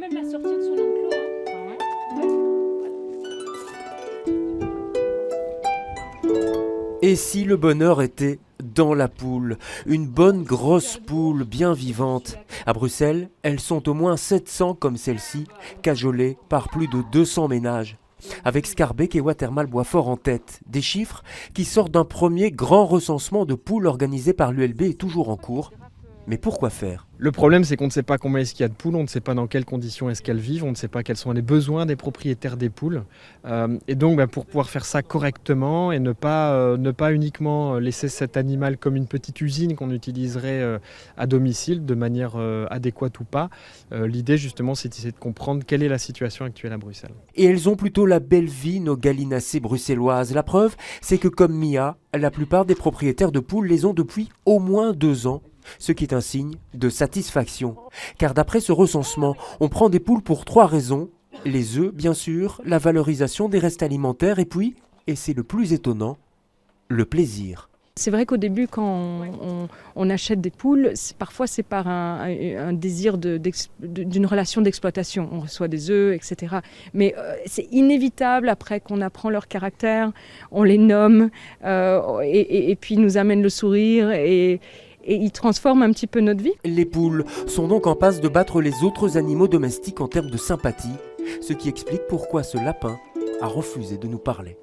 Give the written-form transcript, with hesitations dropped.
même la sortir de son enclos. Hein. Ah ouais. Et si le bonheur était dans la poule, une bonne grosse poule bien vivante. À Bruxelles, elles sont au moins 700 comme celle-ci, cajolées par plus de 200 ménages. Avec Scarbeck et Watermal Boisfort en tête, des chiffres qui sortent d'un premier grand recensement de poules organisé par l'ULB et toujours en cours. Mais pourquoi faire ? Le problème, c'est qu'on ne sait pas combien est-ce qu'il y a de poules, on ne sait pas dans quelles conditions est-ce qu'elles vivent, on ne sait pas quels sont les besoins des propriétaires des poules. Et donc, pour pouvoir faire ça correctement et ne pas uniquement laisser cet animal comme une petite usine qu'on utiliserait à domicile de manière adéquate ou pas, l'idée justement, c'est d'essayer de comprendre quelle est la situation actuelle à Bruxelles. Et elles ont plutôt la belle vie, nos gallinacées bruxelloises. La preuve, c'est que comme Mia, la plupart des propriétaires de poules les ont depuis au moins 2 ans. Ce qui est un signe de satisfaction. Car d'après ce recensement, on prend des poules pour 3 raisons. Les œufs, bien sûr, la valorisation des restes alimentaires et puis, et c'est le plus étonnant, le plaisir. C'est vrai qu'au début, quand on achète des poules, parfois c'est par un désir d'une relation d'exploitation. On reçoit des œufs, etc. Mais c'est inévitable après qu'on apprend leur caractère, on les nomme et puis ils nous amènent le sourire et ils transforment un petit peu notre vie. Les poules sont donc en passe de battre les autres animaux domestiques en termes de sympathie, ce qui explique pourquoi ce lapin a refusé de nous parler.